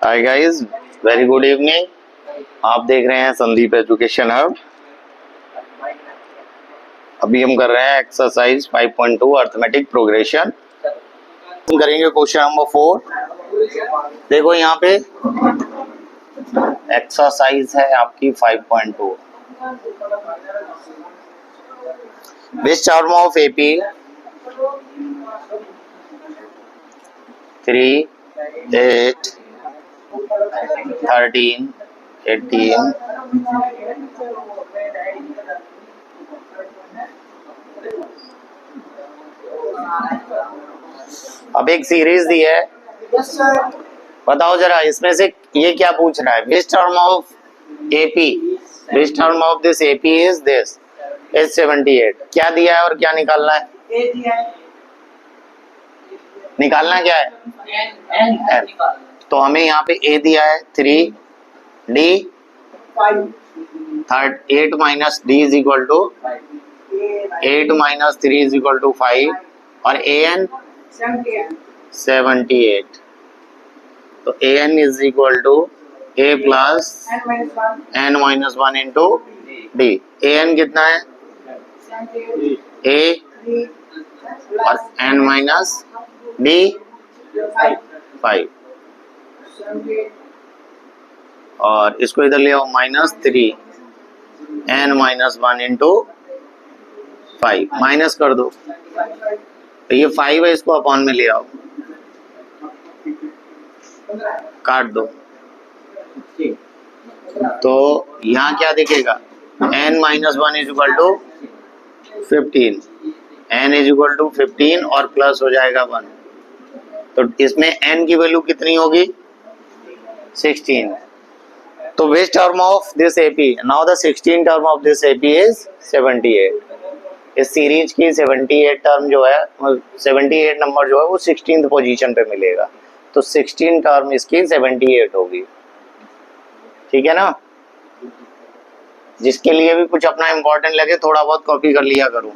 Hi guys, very good evening. आप देख रहे हैं संदीप एजुकेशन हब। अभी हम कर रहे हैं एक्सरसाइज 5.2 अर्थमेटिक प्रोग्रेशन। हम करेंगे क्वेश्चन नंबर 4। देखो यहाँ पे एक्सरसाइज है आपकी 5.2। विच टर्म ऑफ एपी 3, 8, 13, 18 अब एक सीरीज दी है। बताओ जरा इसमें से ये क्या पूछ रहा है। Which term of AP, which term of this AP is this is 78। क्या दिया है और क्या निकालना है? ए दिया है। निकालना क्या है? एन। तो हमें यहाँ पे ए दिया है 3, D 8 minus D is equal to 8 minus 3 is equal to 5 और ए एन 78। तो A N is equal to A plus N minus 1 into D. A N कितना है? ए और एन माइनस डी 5 और इसको इधर ले आओ -3 एन माइनस 1 इंटू 5 माइनस कर दो। तो ये 5 है, इसको अपॉन में ले आओ, काट दो। तो यहाँ क्या दिखेगा? n minus 1 is equal to 15, n is equal to 15 और प्लस हो जाएगा 1। तो इसमें n की वैल्यू कितनी होगी? 16। तो which term of this AP, now the 16 term of this AP is 78। इस सीरीज की 78 टर्म जो है, 78 नंबर जो है वो 16th पोजीशन पे मिलेगा। तो 16 टर्म इसकी 78 होगी। ठीक है ना? जिसके लिए भी कुछ अपना इंपॉर्टेंट लगे थोड़ा बहुत कॉपी कर लिया करो।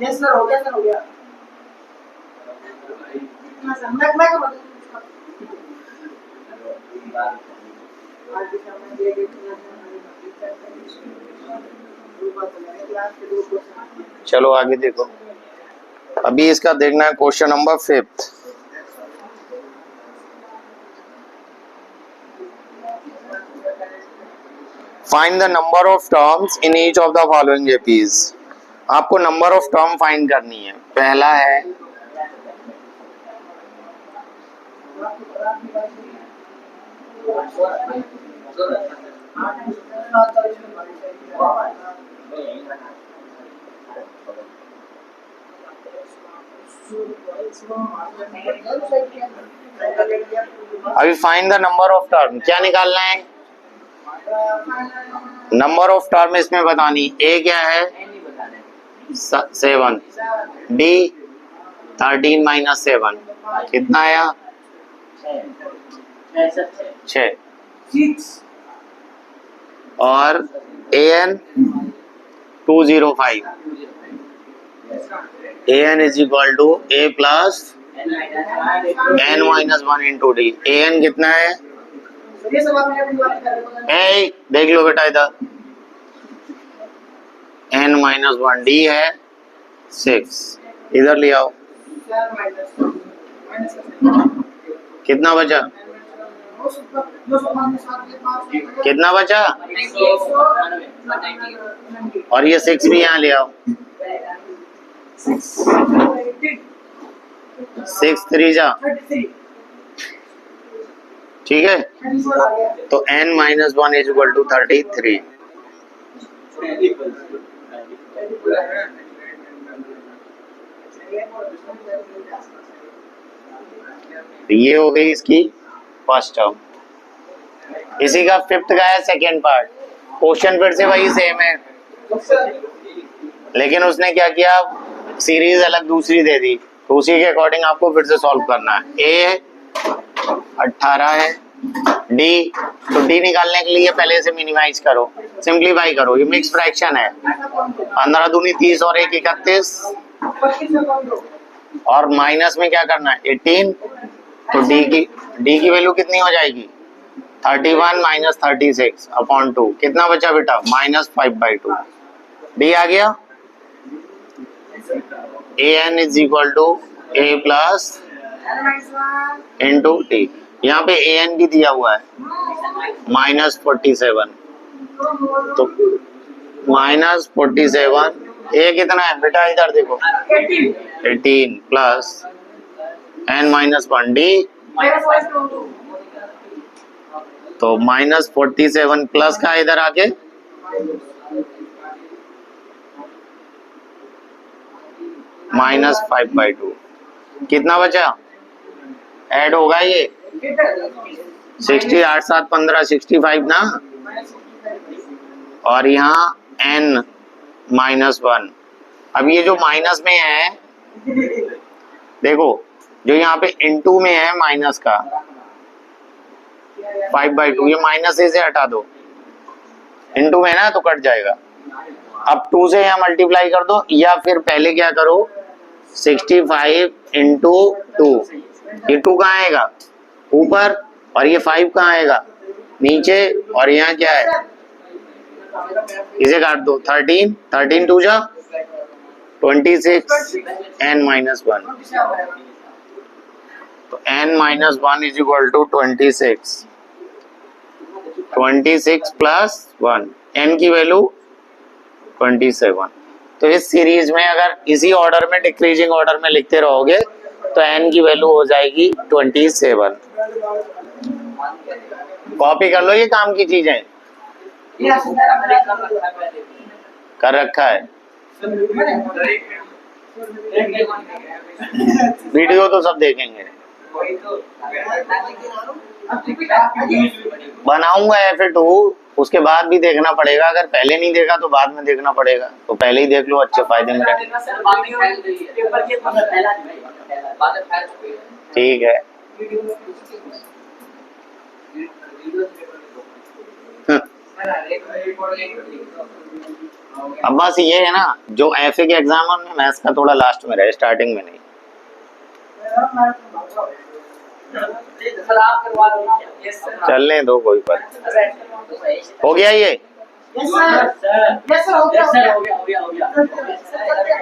यस सर, हो गया सर, हो गया। चलो आगे देखो। अभी इसका देखना है question number 5। Find the number of terms in each of the following APs. आपको नंबर ऑफ टर्म फाइंड करनी है। पहला है अभी find the number of term. क्या निकालना है? नंबर ऑफ टर्म इसमें बतानी। ए क्या है? 7, डी 13 माइनस 7 कितना आया? 6 और A N 205। A N is equal to A plus N minus 1 into D. A N कितना है? ए देख लो बेटा इधर, एन माइनस 1, डी है 6। इधर ले आओ, कितना बचा? कितना बचा? और ये 6 भी यहाँ ले आओ। 6 3 जा, ठीक है? तो n minus 1 is equal to 33। ये हो गई इसकी फर्स्ट टर्म। इसी का 5th का है सेकेंड पार्ट। क्वेश्चन फिर से वही सेम है, लेकिन उसने क्या किया, सीरीज अलग दूसरी दे दी। तो उसी के अकॉर्डिंग आपको फिर से सॉल्व करना है। ए 18 है, डी, तो डी निकालने के लिए पहले से मिनिमाइज करो, सिंप्लीफाई करो। ये मिक्स फ्रैक्शन है। 15 दूनी 30 और 1 31। और माइनस में क्या करना है 18, तो डी की वैल्यू कितनी हो जाएगी 31 माइनस 36 अपॉन 2, कितना बचा बेटा -5/2। डी आ गया। A N is equal to A plus into T. यहाँ पे ए एन भी दिया हुआ है -47, तो -47 ए कितना है बेटा इधर देखो 18 प्लस n-1 डी, तो -47 प्लस का इधर आके -5/2, कितना बचा ऐड होगा ये 60, 8 7 15 65 ना, और यहाँ n-1। अब ये जो माइनस में है देखो, जो यहाँ पे इनटू में है माइनस का 5/2, ये माइनस से हटा दो, इनटू में ना तो कट जाएगा। अब 2 से यहाँ मल्टीप्लाई कर दो, या फिर पहले क्या करो 65 इंटू 2, ये 2 कहाँ आएगा ऊपर, और ये 5 कहाँ आएगा नीचे, और यहाँ क्या है इसे काट दो 13, 13 2 जा 26 n-1, तो n-1 is equal to 26 plus 1, n की वैल्यू 27। तो इस सीरीज में अगर इसी ऑर्डर में डिक्रीजिंग ऑर्डर में लिखते रहोगे तो n की वैल्यू हो जाएगी 27। कॉपी कर लो, ये काम की चीजें कर रखा है। वीडियो तो सब देखेंगे, बनाऊंगा F2, उसके बाद भी देखना पड़ेगा, अगर पहले नहीं देखा तो बाद में देखना पड़ेगा, तो पहले ही देख लो, अच्छे फायदे में रहेंगे। ठीक है अब बस ये है ना, जो एफए के एग्जाम में मैथ्स का थोड़ा लास्ट में रहे, स्टार्टिंग में नहीं। चलने दो, कोई बात। हो गया ये,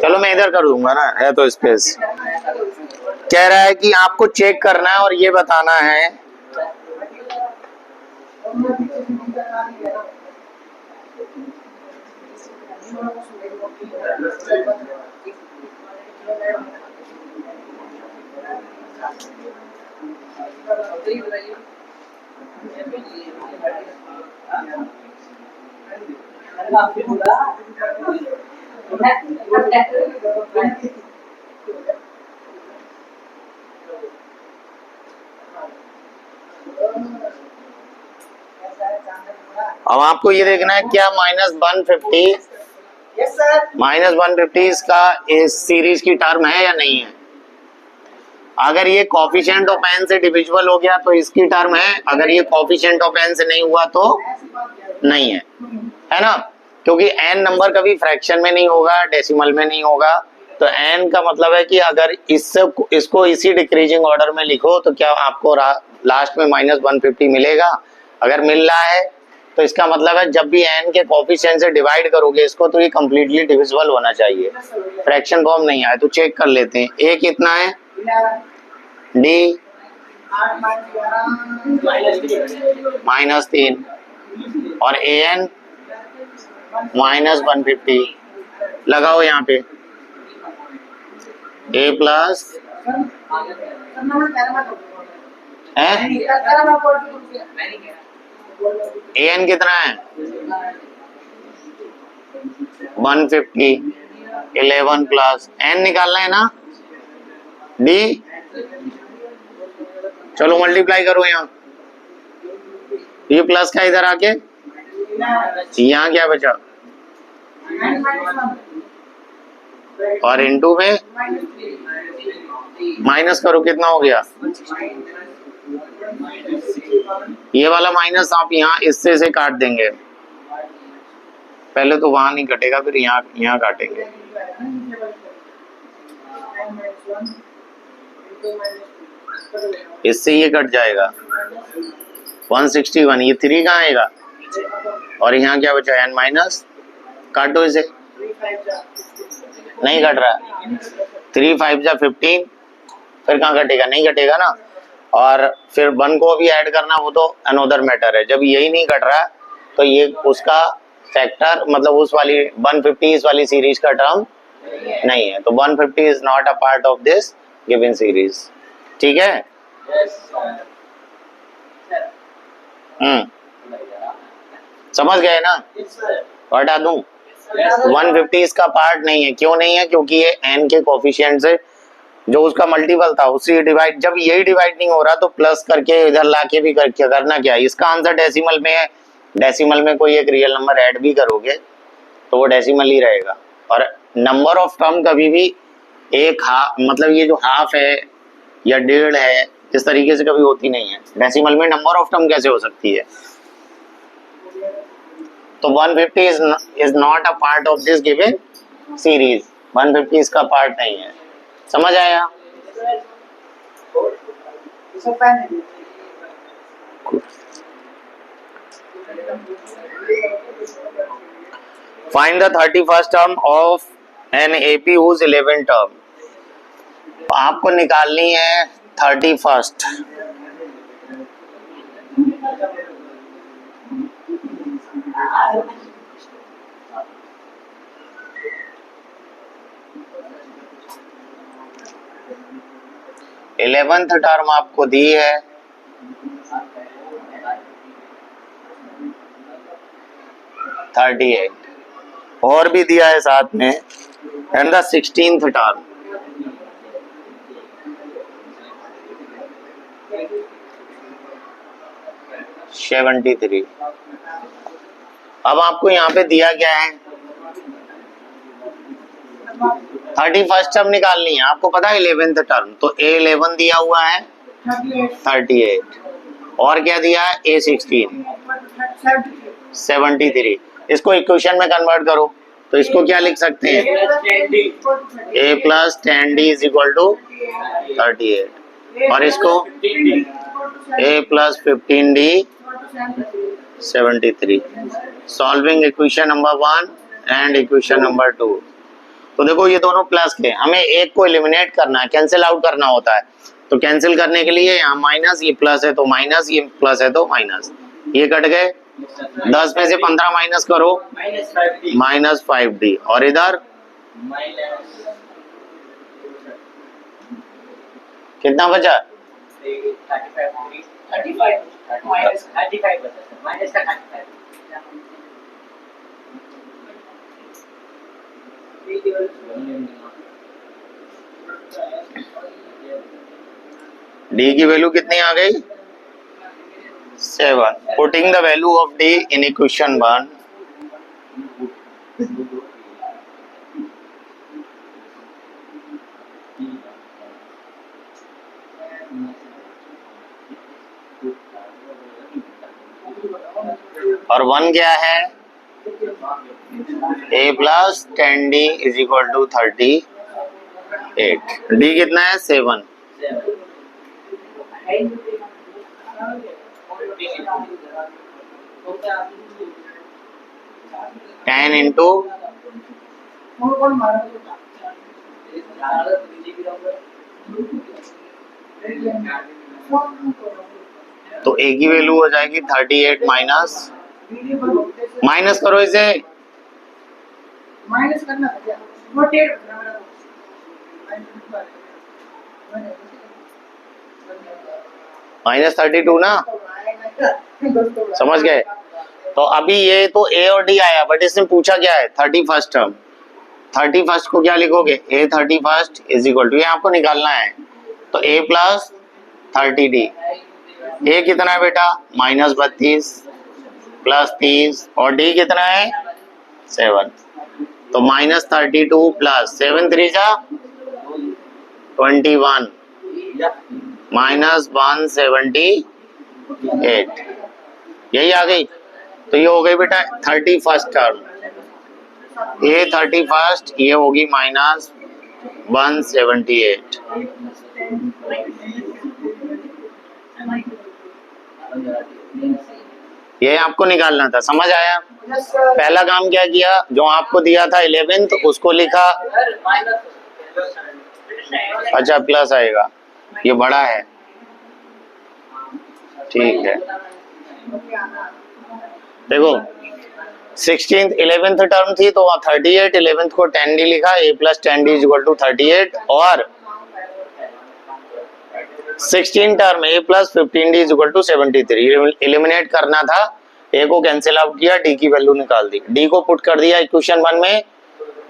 चलो मैं इधर कर दूंगा ना, है तो स्पेस। कह रहा है कि आपको चेक करना है और ये बताना है अब आपको ये देखना है क्या -150 इसका इस सीरीज की टर्म है या नहीं है। अगर ये कोफिशिएंट ऑफ n से डिविजिबल हो गया तो इसकी टर्म है, अगर ये कोफिशिएंट ऑफ n से नहीं हुआ तो नहीं है ना, क्योंकि n नंबर कभी फ्रैक्शन में नहीं होगा, डेसिमल में नहीं होगा। तो n का मतलब है कि अगर इसको इसी डिक्रीजिंग ऑर्डर में लिखो तो क्या आपको लास्ट में -150 मिलेगा। अगर मिल रहा है तो इसका मतलब है जब भी n के कोफिशिएंट से डिवाइड करोगे इसको तो ये कंप्लीटली डिविजिबल होना चाहिए, फ्रैक्शन फॉर्म नहीं आए। तो चेक कर लेते हैं, a कितना है d -3 और an -150 लगाओ यहाँ पे, a प्लस an कितना है 150, 11 प्लस n निकालना है ना d, चलो मल्टीप्लाई करो यहाँ, ये प्लस का इधर आके यहाँ क्या बचा और इनटू में माइनस करो, कितना हो गया ये वाला माइनस आप यहाँ इससे से काट देंगे, पहले तो वहां नहीं कटेगा फिर यहाँ काटेंगे। इससे ये कट जाएगा 161, ये 3 कहाँ आएगा और यहाँ क्या बचा n माइनस, काटो इसे, नहीं कट रहा, 3 5 जा 15, फिर कहाँ कटेगा, नहीं कटेगा ना। और फिर 1 को भी ऐड करना वो तो अनदर मैटर है। जब यही नहीं कट रहा तो ये उसका फैक्टर मतलब उस वाली 150 इस वाली सीरीज का टर्म नहीं है, तो 150 is not a part of this given series. ठीक है, समझ गए ना, हटा दूं, 150 इसका पार्ट नहीं है। क्यों नहीं है, क्योंकि ये n के कोफिशिएंट से जो उसका मल्टीपल था उससे डिवाइड, जब यही डिवाइड नहीं हो रहा तो प्लस करके इधर लाके भी करके करना क्या है। इसका आंसर डेसिमल में है, डेसिमल में कोई एक रियल नंबर ऐड भी करोगे तो वो डेसिमल ही रहेगा। और नंबर ऑफ टर्म कभी भी एक मतलब ये जो हाफ है या 1.5 है इस तरीके से कभी होती नहीं है। डेसिमल में नंबर ऑफ टर्म कैसे हो सकती है। तो 150 is not a part of this given series, 150 इसका पार्ट नहीं है। समझ आया? Find the 31st term of an AP whose 11th term। आपको निकालनी है 31st। इलेवेंथ टर्म आपको दी है 38 और भी दिया है साथ में, एंड द 16th टर्म $73। अब आपको यहाँ पे दिया क्या है, 31st टर्म निकालनी है। आपको पता है 11th टर्म, तो A11 दिया हुआ है 38 और क्या दिया है A16 73। इसको इक्वेशन में कन्वर्ट करो तो इसको क्या लिख सकते हैं, A plus 10D is equal to 38 और इसको A plus 15D 73। Solving equation number 1 and equation number 2। तो देखो ये दोनों प्लस के, हमें एक को एलिमिनेट करना है, कैंसिल आउट करना होता है। तो कैंसिल करने के लिए यहाँ माइनस, ये प्लस है तो माइनस, ये प्लस है तो माइनस, ये कट गए। 10 में से 15 माइनस करो, माइनस 5D और इधर कितना बचा, 35 D की वैल्यू कितनी आ गई 7। Putting the value of D in equation 1, और 1 क्या है A plus 10D is equal to 38। D कितना है 7। 10 इंटू तो A की वैल्यू हो जाएगी 38 माइनस, माइनस करो इसे, माइनस करना था क्या, वो 32 ना, समझ गए। तो अभी ये तो A और D आया, बट इसने पूछा क्या है 31st टर्म। 31st को क्या लिखोगे, A 31st is equal to, ये आपको निकालना है तो A प्लस 30D। A कितना है बेटा माइनस 32 प्लस 30 और D कितना है 7, तो माइनस 32 प्लस 7 3 जा 21 माइनस 178, यही आ गई। तो ये हो गई बेटा 31st टर्म, ये 31st, ये होगी माइनस 178। ये आपको निकालना था, समझ आया? Yes, sir. पहला काम क्या किया, जो आपको दिया था 11th उसको लिखा, अच्छा प्लस आएगा, ये बड़ा है, ठीक है। देखो 16th 11th टर्म थी तो 38, 11th को 10d लिखा, a plus 10d is equal to 38, और 16 term a plus 15d is equal to 73। Eliminate करना था, a को कैंसिल आउट किया, d की वैल्यू निकाल दी, d को पुट कर दिया इक्वेशन 1 में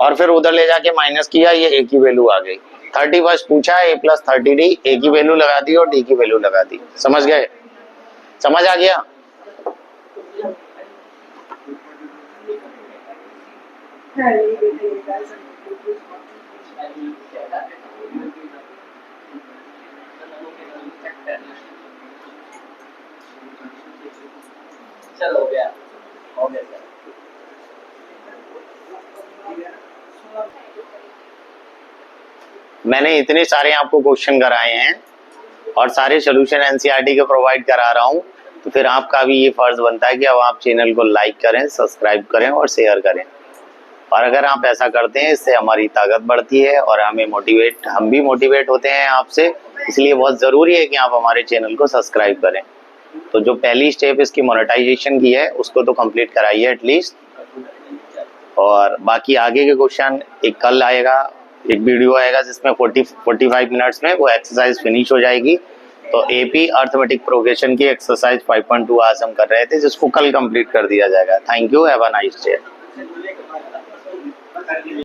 और फिर उधर ले जाके माइनस किया, ये a की वैल्यू आ गई। 31 पूछा, a प्लस 30d, a की वैल्यू लगा दी और d की वैल्यू लगा दी। समझ गए? समझ आ गया? चलो हो गया सर। मैंने इतने सारे आपको क्वेश्चन कराए हैं और सारे सोल्यूशन एनसीईआरटी के प्रोवाइड करा रहा हूँ, तो फिर आपका भी ये फर्ज बनता है कि अब आप चैनल को लाइक करें, सब्सक्राइब करें और शेयर करें। और अगर आप ऐसा करते हैं, इससे हमारी ताकत बढ़ती है और हम भी मोटिवेट होते हैं आपसे। इसलिए बहुत ज़रूरी है कि आप हमारे चैनल को सब्सक्राइब करें। तो जो पहली स्टेप इसकी मोनेटाइजेशन की है उसको तो कंप्लीट कराइए एटलीस्ट, और बाकी आगे के क्वेश्चन एक कल आएगा, एक वीडियो आएगा जिसमें 45 मिनट्स में वो एक्सरसाइज फिनिश हो जाएगी। तो एपी अर्थमेटिक प्रोग्रेशन की एक्सरसाइज 5.2 आज हम कर रहे थे, जिसको कल कंप्लीट कर दिया जाएगा। Thank you, have a nice day.